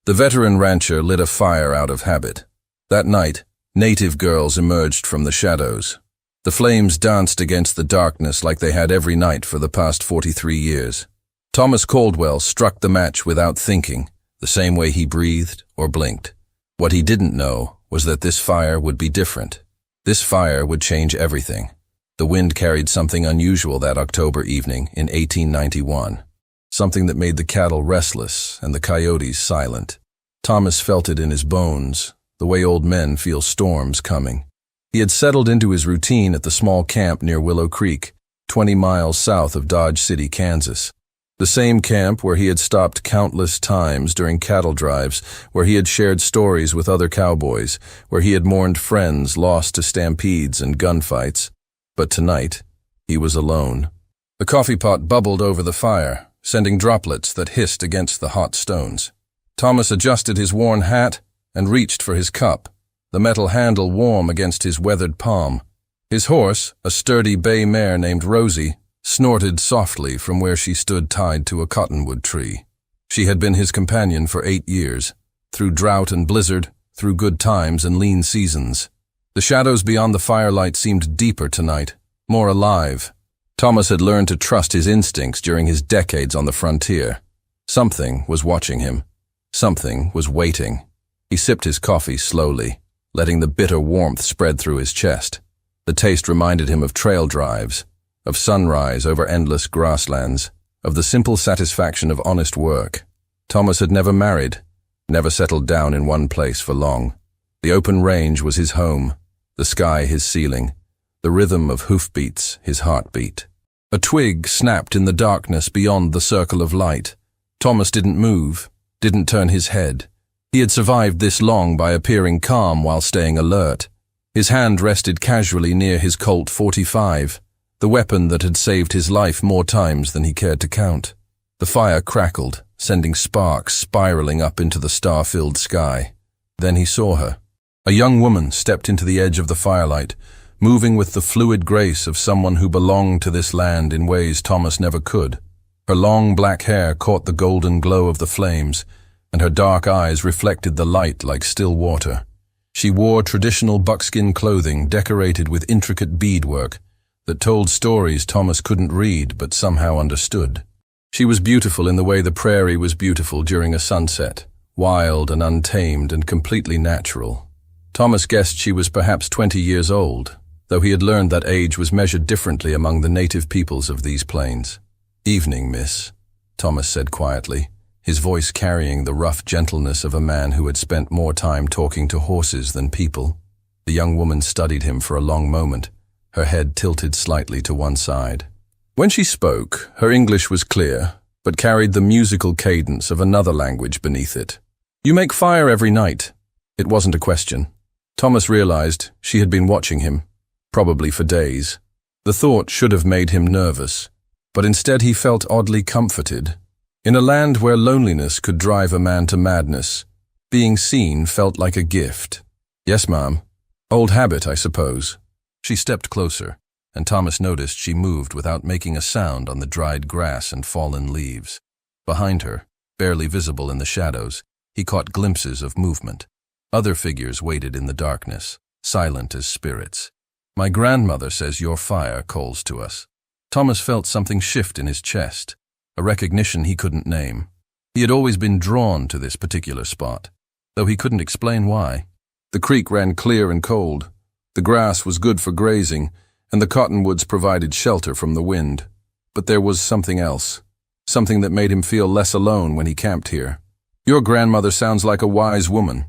The veteran rancher lit a fire out of habit. That night, native girls emerged from the shadows. The flames danced against the darkness like they had every night for the past 43 years. Thomas Caldwell struck the match without thinking, the same way he breathed or blinked. What he didn't know was that this fire would be different. This fire would change everything. The wind carried something unusual that October evening in 1891. Something that made the cattle restless and the coyotes silent. Thomas felt it in his bones, the way old men feel storms coming. He had settled into his routine at the small camp near Willow Creek, 20 miles south of Dodge City, Kansas. The same camp where he had stopped countless times during cattle drives, where he had shared stories with other cowboys, where he had mourned friends lost to stampedes and gunfights. But tonight, he was alone. The coffee pot bubbled over the fire, sending droplets that hissed against the hot stones. Thomas adjusted his worn hat and reached for his cup, the metal handle warm against his weathered palm. His horse, a sturdy bay mare named Rosie, snorted softly from where she stood tied to a cottonwood tree. She had been his companion for 8 years, through drought and blizzard, through good times and lean seasons. The shadows beyond the firelight seemed deeper tonight, more alive. Thomas had learned to trust his instincts during his decades on the frontier. Something was watching him. Something was waiting. He sipped his coffee slowly, letting the bitter warmth spread through his chest. The taste reminded him of trail drives, of sunrise over endless grasslands, of the simple satisfaction of honest work. Thomas had never married, never settled down in one place for long. The open range was his home, the sky his ceiling, the rhythm of hoofbeats his heartbeat. A twig snapped in the darkness beyond the circle of light. Thomas didn't move, didn't turn his head. He had survived this long by appearing calm while staying alert. His hand rested casually near his Colt .45, the weapon that had saved his life more times than he cared to count. The fire crackled, sending sparks spiraling up into the star-filled sky. Then he saw her. A young woman stepped into the edge of the firelight, moving with the fluid grace of someone who belonged to this land in ways Thomas never could. Her long black hair caught the golden glow of the flames, and her dark eyes reflected the light like still water. She wore traditional buckskin clothing decorated with intricate beadwork that told stories Thomas couldn't read but somehow understood. She was beautiful in the way the prairie was beautiful during a sunset, wild and untamed and completely natural. Thomas guessed she was perhaps 20 years old, though he had learned that age was measured differently among the native peoples of these plains. "Evening, miss," Thomas said quietly, his voice carrying the rough gentleness of a man who had spent more time talking to horses than people. The young woman studied him for a long moment, her head tilted slightly to one side. When she spoke, her English was clear, but carried the musical cadence of another language beneath it. "You make fire every night." It wasn't a question. Thomas realized she had been watching him, probably for days. The thought should have made him nervous, but instead he felt oddly comforted. In a land where loneliness could drive a man to madness, being seen felt like a gift. "Yes, ma'am. Old habit, I suppose." She stepped closer, and Thomas noticed she moved without making a sound on the dried grass and fallen leaves. Behind her, barely visible in the shadows, he caught glimpses of movement. Other figures waited in the darkness, silent as spirits. "My grandmother says your fire calls to us." Thomas felt something shift in his chest, a recognition he couldn't name. He had always been drawn to this particular spot, though he couldn't explain why. The creek ran clear and cold. The grass was good for grazing, and the cottonwoods provided shelter from the wind. But there was something else, something that made him feel less alone when he camped here. "Your grandmother sounds like a wise woman."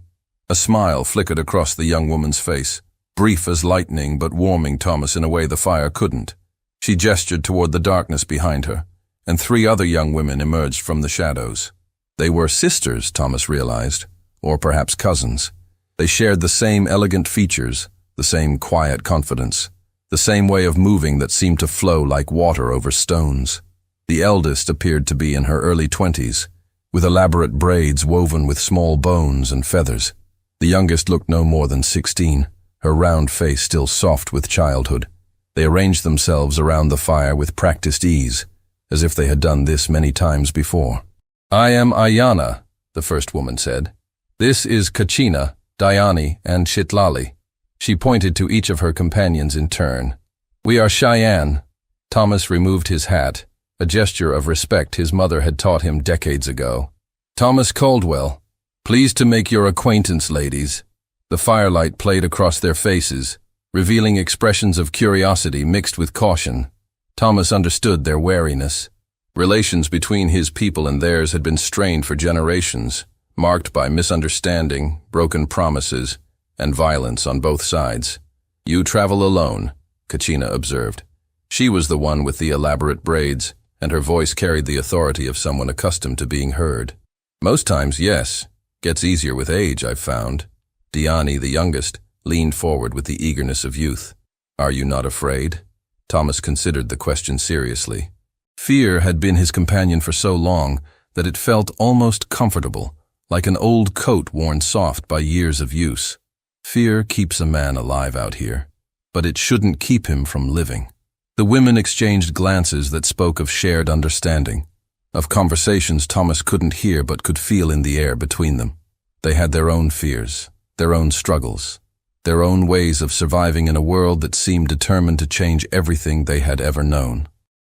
A smile flickered across the young woman's face, brief as lightning but warming Thomas in a way the fire couldn't. She gestured toward the darkness behind her, and 3 other young women emerged from the shadows. They were sisters, Thomas realized, or perhaps cousins. They shared the same elegant features, the same quiet confidence, the same way of moving that seemed to flow like water over stones. The eldest appeared to be in her early 20s, with elaborate braids woven with small bones and feathers. The youngest looked no more than 16, her round face still soft with childhood. They arranged themselves around the fire with practiced ease, as if they had done this many times before. "I am Ayana," the first woman said. "This is Kachina, Dayani, and Chitlali." She pointed to each of her companions in turn. "We are Cheyenne." Thomas removed his hat, a gesture of respect his mother had taught him decades ago. "Thomas Caldwell. Pleased to make your acquaintance, ladies." The firelight played across their faces, revealing expressions of curiosity mixed with caution. Thomas understood their wariness. Relations between his people and theirs had been strained for generations, marked by misunderstanding, broken promises, and violence on both sides. "You travel alone," Kachina observed. She was the one with the elaborate braids, and her voice carried the authority of someone accustomed to being heard. "Most times, yes. Gets easier with age, I've found." Diani, the youngest, leaned forward with the eagerness of youth. "Are you not afraid?" Thomas considered the question seriously. Fear had been his companion for so long that it felt almost comfortable, like an old coat worn soft by years of use. Fear keeps a man alive out here, but it shouldn't keep him from living. The women exchanged glances that spoke of shared understanding, of conversations Thomas couldn't hear but could feel in the air between them. They had their own fears, their own struggles, their own ways of surviving in a world that seemed determined to change everything they had ever known.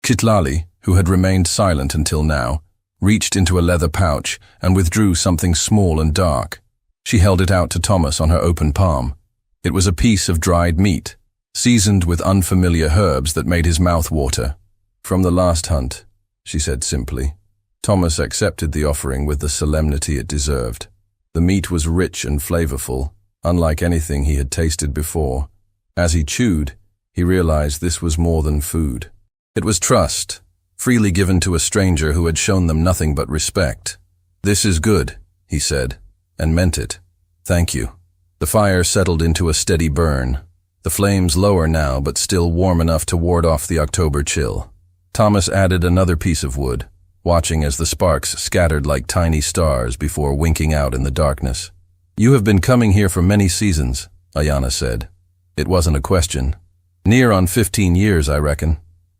Chitlali, who had remained silent until now, reached into a leather pouch and withdrew something small and dark. She held it out to Thomas on her open palm. It was a piece of dried meat, seasoned with unfamiliar herbs that made his mouth water. "From the last hunt," she said simply. Thomas accepted the offering with the solemnity it deserved. The meat was rich and flavorful, unlike anything he had tasted before. As he chewed, he realized this was more than food. It was trust, freely given to a stranger who had shown them nothing but respect. "This is good," he said, and meant it. "Thank you." The fire settled into a steady burn, the flames lower now but still warm enough to ward off the October chill. Thomas added another piece of wood, watching as the sparks scattered like tiny stars before winking out in the darkness. "You have been coming here for many seasons," Ayana said. It wasn't a question. "Near on 15 years, I reckon.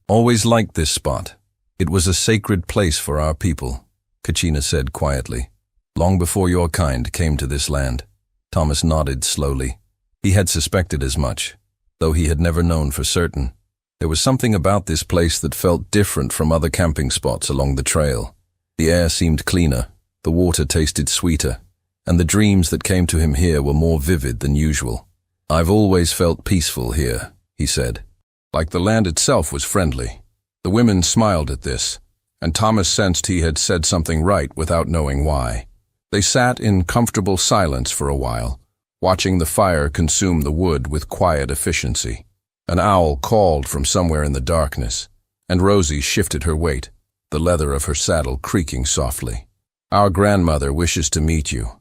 Always liked this spot. It was a sacred place for our people," Kachina said quietly. "Long before your kind came to this land." Thomas nodded slowly. He had suspected as much, though he had never known for certain. There was something about this place that felt different from other camping spots along the trail. The air seemed cleaner, the water tasted sweeter, and the dreams that came to him here were more vivid than usual. "I've always felt peaceful here," he said. Like the land itself was friendly. The women smiled at this, and Thomas sensed he had said something right without knowing why. They sat in comfortable silence for a while, watching the fire consume the wood with quiet efficiency. An owl called from somewhere in the darkness, and Rosie shifted her weight, the leather of her saddle creaking softly. "Our grandmother wishes to meet you,"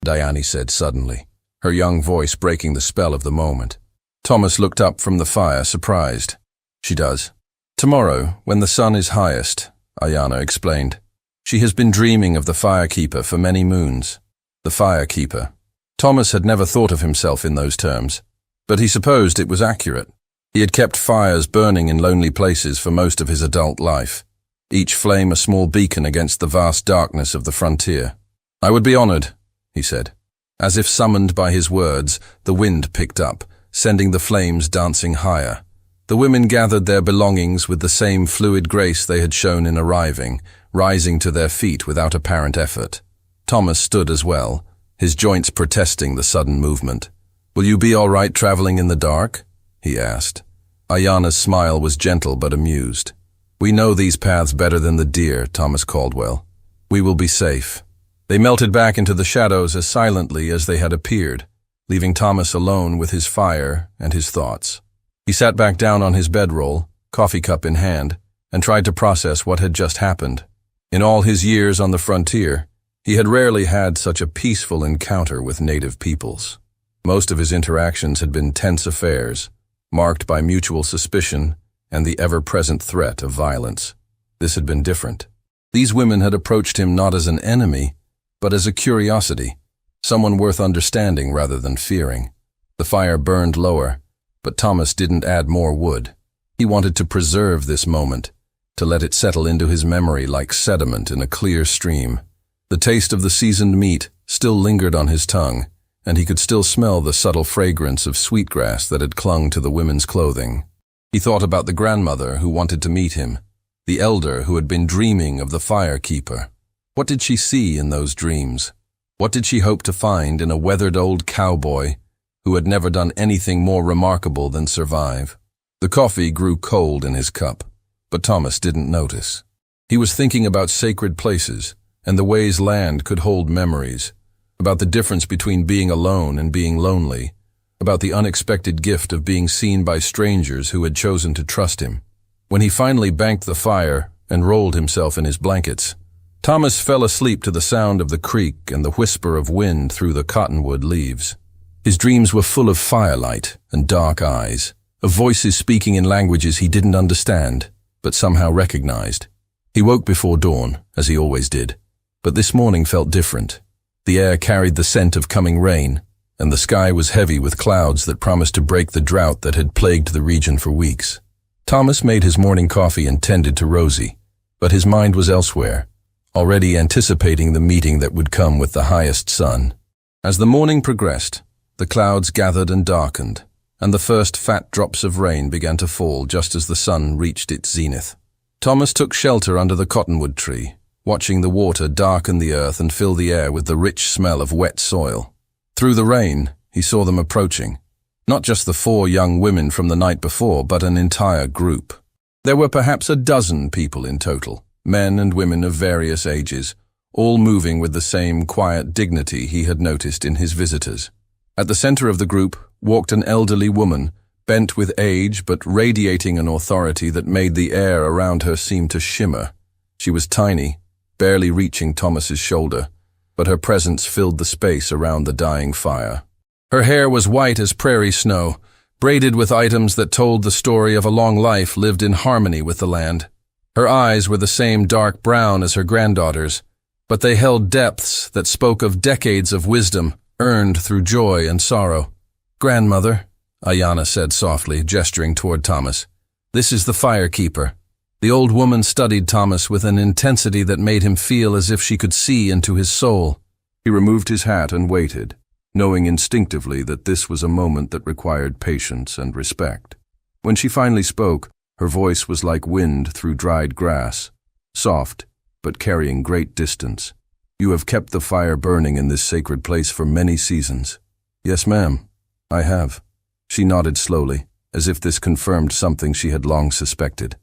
Diani said suddenly, her young voice breaking the spell of the moment. Thomas looked up from the fire, surprised. "She does." "Tomorrow, when the sun is highest," Ayana explained. "She has been dreaming of the Firekeeper for many moons." The Firekeeper. Thomas had never thought of himself in those terms, but he supposed it was accurate. He had kept fires burning in lonely places for most of his adult life, each flame a small beacon against the vast darkness of the frontier. "I would be honored," he said. As if summoned by his words, the wind picked up, sending the flames dancing higher. The women gathered their belongings with the same fluid grace they had shown in arriving, rising to their feet without apparent effort. Thomas stood as well, his joints protesting the sudden movement. "Will you be all right traveling in the dark?" he asked. Ayana's smile was gentle but amused. "We know these paths better than the deer, Thomas Caldwell. We will be safe." They melted back into the shadows as silently as they had appeared, leaving Thomas alone with his fire and his thoughts. He sat back down on his bedroll, coffee cup in hand, and tried to process what had just happened. In all his years on the frontier, he had rarely had such a peaceful encounter with native peoples. Most of his interactions had been tense affairs, marked by mutual suspicion and the ever-present threat of violence. This had been different. These women had approached him not as an enemy, but as a curiosity, someone worth understanding rather than fearing. The fire burned lower, but Thomas didn't add more wood. He wanted to preserve this moment, to let it settle into his memory like sediment in a clear stream. The taste of the seasoned meat still lingered on his tongue, and he could still smell the subtle fragrance of sweetgrass that had clung to the women's clothing. He thought about the grandmother who wanted to meet him, the elder who had been dreaming of the fire keeper. What did she see in those dreams? What did she hope to find in a weathered old cowboy who had never done anything more remarkable than survive? The coffee grew cold in his cup, but Thomas didn't notice. He was thinking about sacred places and the ways land could hold memories, about the difference between being alone and being lonely, about the unexpected gift of being seen by strangers who had chosen to trust him. When he finally banked the fire and rolled himself in his blankets, Thomas fell asleep to the sound of the creek and the whisper of wind through the cottonwood leaves. His dreams were full of firelight and dark eyes, of voices speaking in languages he didn't understand, but somehow recognized. He woke before dawn, as he always did, but this morning felt different. The air carried the scent of coming rain, and the sky was heavy with clouds that promised to break the drought that had plagued the region for weeks. Thomas made his morning coffee and tended to Rosie, but his mind was elsewhere, already anticipating the meeting that would come with the highest sun. As the morning progressed, the clouds gathered and darkened, and the first fat drops of rain began to fall just as the sun reached its zenith. Thomas took shelter under the cottonwood tree, watching the water darken the earth and fill the air with the rich smell of wet soil. Through the rain, he saw them approaching. Not just the 4 young women from the night before, but an entire group. There were perhaps a dozen people in total, men and women of various ages, all moving with the same quiet dignity he had noticed in his visitors. At the center of the group walked an elderly woman, bent with age but radiating an authority that made the air around her seem to shimmer. She was tiny, barely reaching Thomas's shoulder, but her presence filled the space around the dying fire. Her hair was white as prairie snow, braided with items that told the story of a long life lived in harmony with the land. Her eyes were the same dark brown as her granddaughter's, but they held depths that spoke of decades of wisdom earned through joy and sorrow. "Grandmother," Ayanna said softly, gesturing toward Thomas, "this is the firekeeper." The old woman studied Thomas with an intensity that made him feel as if she could see into his soul. He removed his hat and waited, knowing instinctively that this was a moment that required patience and respect. When she finally spoke, her voice was like wind through dried grass, soft, but carrying great distance. "You have kept the fire burning in this sacred place for many seasons." "Yes, ma'am, I have." She nodded slowly, as if this confirmed something she had long suspected.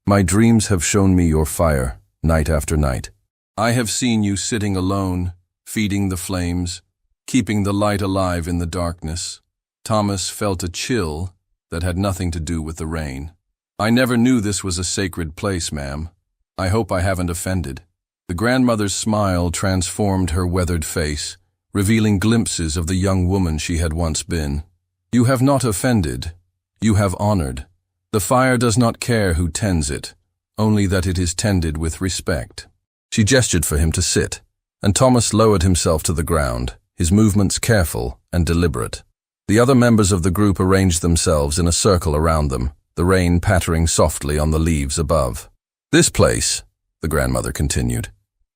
"My dreams have shown me your fire, night after night. I have seen you sitting alone, feeding the flames, keeping the light alive in the darkness." Thomas felt a chill that had nothing to do with the rain. "I never knew this was a sacred place, ma'am. I hope I haven't offended." The grandmother's smile transformed her weathered face, revealing glimpses of the young woman she had once been. "You have not offended. You have honored. The fire does not care who tends it, only that it is tended with respect." She gestured for him to sit, and Thomas lowered himself to the ground, his movements careful and deliberate. The other members of the group arranged themselves in a circle around them, the rain pattering softly on the leaves above. "This place," the grandmother continued,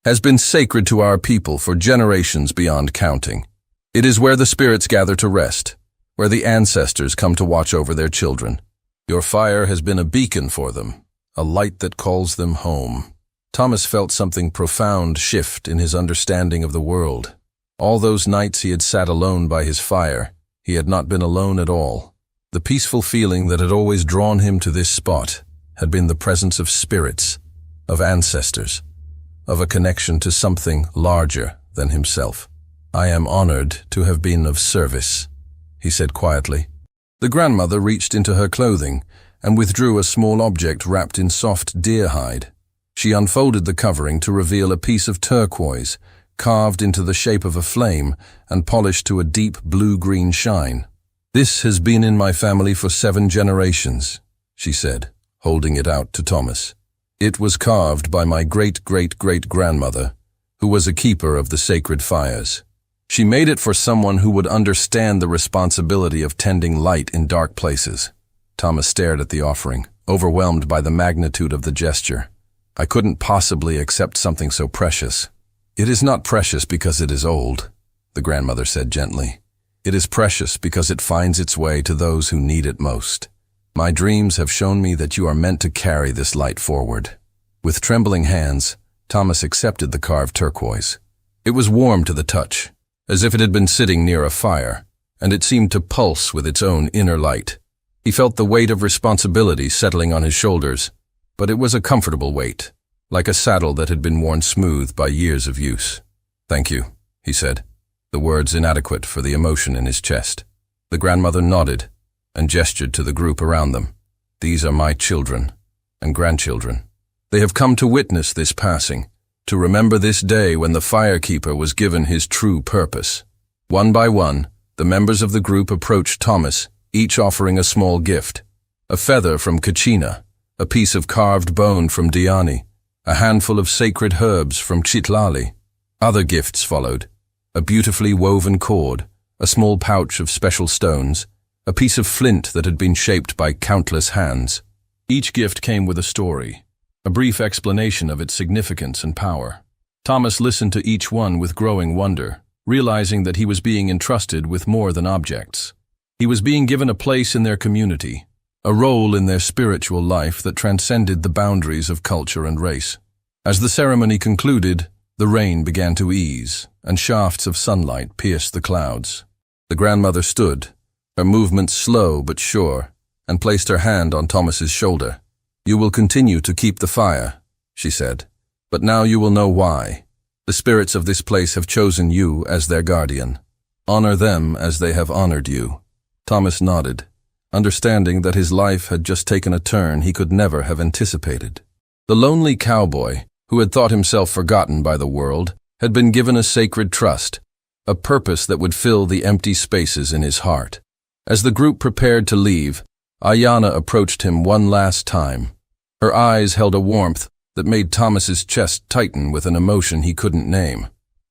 "has been sacred to our people for generations beyond counting. It is where the spirits gather to rest, where the ancestors come to watch over their children. Your fire has been a beacon for them, a light that calls them home." Thomas felt something profound shift in his understanding of the world. All those nights he had sat alone by his fire, he had not been alone at all. The peaceful feeling that had always drawn him to this spot had been the presence of spirits, of ancestors, of a connection to something larger than himself. "I am honored to have been of service," he said quietly. The grandmother reached into her clothing and withdrew a small object wrapped in soft deer hide. She unfolded the covering to reveal a piece of turquoise, carved into the shape of a flame and polished to a deep blue-green shine. "This has been in my family for 7 generations, she said, holding it out to Thomas. "It was carved by my great-great-great-grandmother, who was a keeper of the sacred fires. She made it for someone who would understand the responsibility of tending light in dark places." Thomas stared at the offering, overwhelmed by the magnitude of the gesture. "I couldn't possibly accept something so precious." "It is not precious because it is old," the grandmother said gently. "It is precious because it finds its way to those who need it most. My dreams have shown me that you are meant to carry this light forward." With trembling hands, Thomas accepted the carved turquoise. It was warm to the touch, as if it had been sitting near a fire, and it seemed to pulse with its own inner light. He felt the weight of responsibility settling on his shoulders, but it was a comfortable weight, like a saddle that had been worn smooth by years of use. "Thank you," he said, the words inadequate for the emotion in his chest. The grandmother nodded and gestured to the group around them. "These are my children and grandchildren. They have come to witness this passing, to remember this day when the firekeeper was given his true purpose." One by one, the members of the group approached Thomas, each offering a small gift: a feather from Kachina, a piece of carved bone from Diani, a handful of sacred herbs from Chitlali. Other gifts followed: a beautifully woven cord, a small pouch of special stones, a piece of flint that had been shaped by countless hands. Each gift came with a story, a brief explanation of its significance and power. Thomas listened to each one with growing wonder, realizing that he was being entrusted with more than objects. He was being given a place in their community, a role in their spiritual life that transcended the boundaries of culture and race. As the ceremony concluded, the rain began to ease, and shafts of sunlight pierced the clouds. The grandmother stood, her movements slow but sure, and placed her hand on Thomas's shoulder. "You will continue to keep the fire," she said, "but now you will know why. The spirits of this place have chosen you as their guardian. Honor them as they have honored you." Thomas nodded, understanding that his life had just taken a turn he could never have anticipated. The lonely cowboy, who had thought himself forgotten by the world, had been given a sacred trust, a purpose that would fill the empty spaces in his heart. As the group prepared to leave, Ayana approached him one last time. Her eyes held a warmth that made Thomas's chest tighten with an emotion he couldn't name.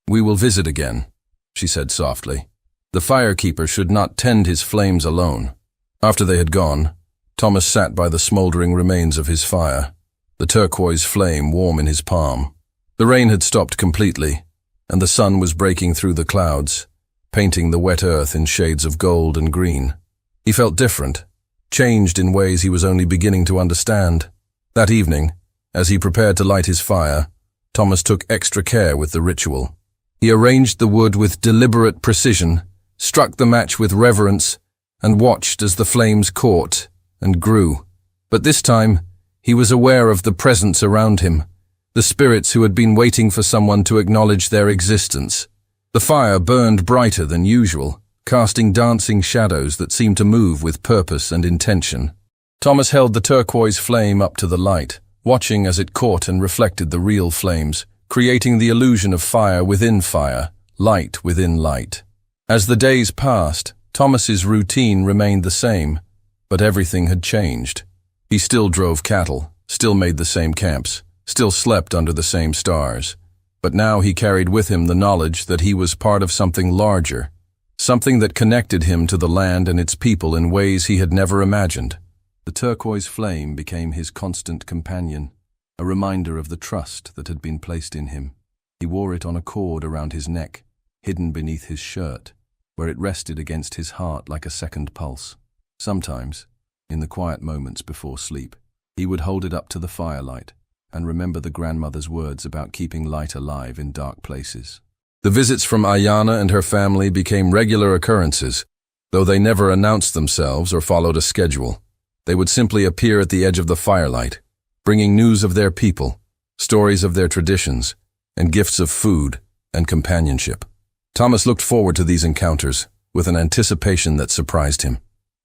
"We will visit again," she said softly. "The firekeeper should not tend his flames alone." After they had gone, Thomas sat by the smoldering remains of his fire, the turquoise flame warm in his palm. The rain had stopped completely, and the sun was breaking through the clouds, painting the wet earth in shades of gold and green. He felt different, changed in ways he was only beginning to understand. That evening, as he prepared to light his fire, Thomas took extra care with the ritual. He arranged the wood with deliberate precision, struck the match with reverence, and watched as the flames caught and grew. But this time, he was aware of the presence around him, the spirits who had been waiting for someone to acknowledge their existence. The fire burned brighter than usual, casting dancing shadows that seemed to move with purpose and intention. Thomas held the turquoise flame up to the light, watching as it caught and reflected the real flames, creating the illusion of fire within fire, light within light. As the days passed, Thomas's routine remained the same, but everything had changed. He still drove cattle, still made the same camps, still slept under the same stars. But now he carried with him the knowledge that he was part of something larger, something that connected him to the land and its people in ways he had never imagined. The turquoise flame became his constant companion, a reminder of the trust that had been placed in him. He wore it on a cord around his neck, hidden beneath his shirt, where it rested against his heart like a second pulse. Sometimes, in the quiet moments before sleep, he would hold it up to the firelight and remember the grandmother's words about keeping light alive in dark places. The visits from Ayana and her family became regular occurrences, though they never announced themselves or followed a schedule. They would simply appear at the edge of the firelight, bringing news of their people, stories of their traditions, and gifts of food and companionship. Thomas looked forward to these encounters with an anticipation that surprised him.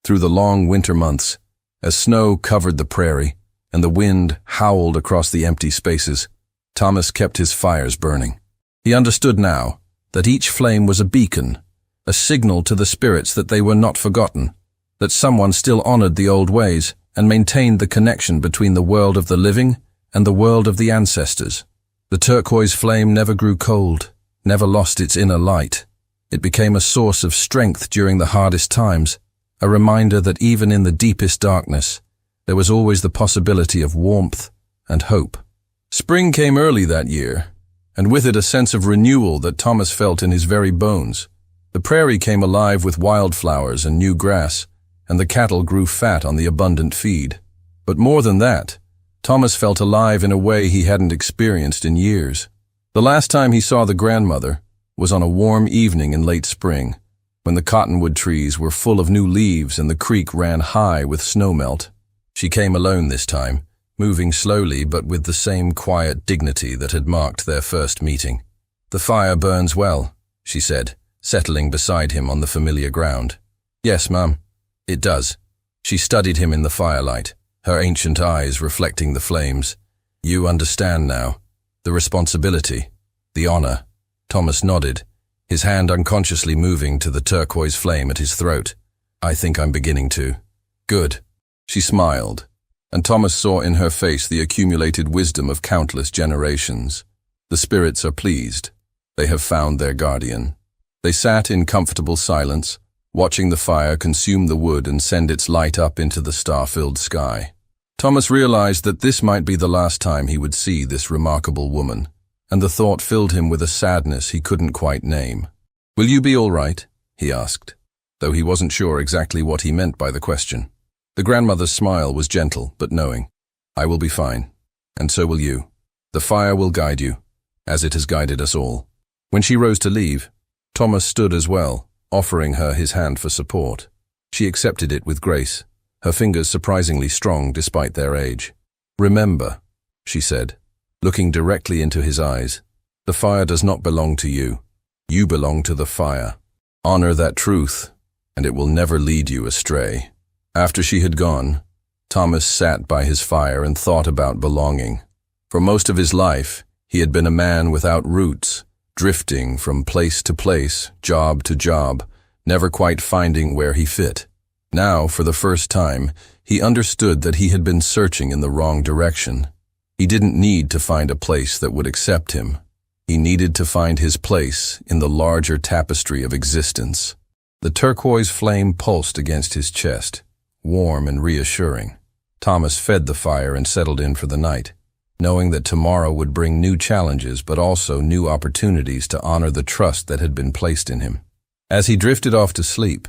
Through the long winter months, as snow covered the prairie and the wind howled across the empty spaces, Thomas kept his fires burning. He understood now that each flame was a beacon, a signal to the spirits that they were not forgotten, that someone still honored the old ways and maintained the connection between the world of the living and the world of the ancestors. The turquoise flame never grew cold, never lost its inner light. It became a source of strength during the hardest times, a reminder that even in the deepest darkness, there was always the possibility of warmth and hope. Spring came early that year, and with it a sense of renewal that Thomas felt in his very bones. The prairie came alive with wildflowers and new grass, and the cattle grew fat on the abundant feed. But more than that, Thomas felt alive in a way he hadn't experienced in years. The last time he saw the grandmother was on a warm evening in late spring, when the cottonwood trees were full of new leaves and the creek ran high with snowmelt. She came alone this time, moving slowly but with the same quiet dignity that had marked their first meeting. "The fire burns well," she said, settling beside him on the familiar ground. "Yes, ma'am, it does." She studied him in the firelight, her ancient eyes reflecting the flames. "You understand now. The responsibility, the honor." Thomas nodded, his hand unconsciously moving to the turquoise flame at his throat. "I think I'm beginning to." "Good." She smiled, and Thomas saw in her face the accumulated wisdom of countless generations. The spirits are pleased. They have found their guardian. They sat in comfortable silence, watching the fire consume the wood and send its light up into the star-filled sky. Thomas realized that this might be the last time he would see this remarkable woman, and the thought filled him with a sadness he couldn't quite name. "Will you be all right?" he asked, though he wasn't sure exactly what he meant by the question. The grandmother's smile was gentle but knowing. "I will be fine, and so will you. The fire will guide you, as it has guided us all." When she rose to leave, Thomas stood as well, offering her his hand for support. She accepted it with grace, her fingers surprisingly strong despite their age. "Remember," she said, looking directly into his eyes, "the fire does not belong to you. You belong to the fire. Honor that truth, and it will never lead you astray." After she had gone, Thomas sat by his fire and thought about belonging. For most of his life, he had been a man without roots, drifting from place to place, job to job, never quite finding where he fit. Now, for the first time, he understood that he had been searching in the wrong direction. He didn't need to find a place that would accept him. He needed to find his place in the larger tapestry of existence. The turquoise flame pulsed against his chest, warm and reassuring. Thomas fed the fire and settled in for the night, knowing that tomorrow would bring new challenges but also new opportunities to honor the trust that had been placed in him. As he drifted off to sleep,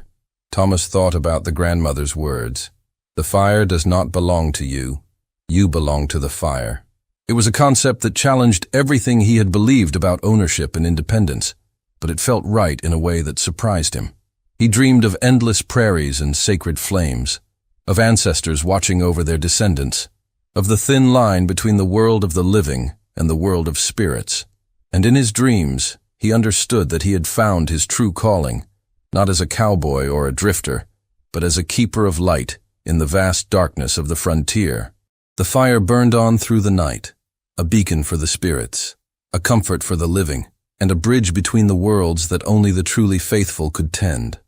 Thomas thought about the grandmother's words. "The fire does not belong to you. You belong to the fire." It was a concept that challenged everything he had believed about ownership and independence, but it felt right in a way that surprised him. He dreamed of endless prairies and sacred flames, of ancestors watching over their descendants, of the thin line between the world of the living and the world of spirits. And in his dreams, he understood that he had found his true calling, not as a cowboy or a drifter, but as a keeper of light in the vast darkness of the frontier. The fire burned on through the night, a beacon for the spirits, a comfort for the living, and a bridge between the worlds that only the truly faithful could tend.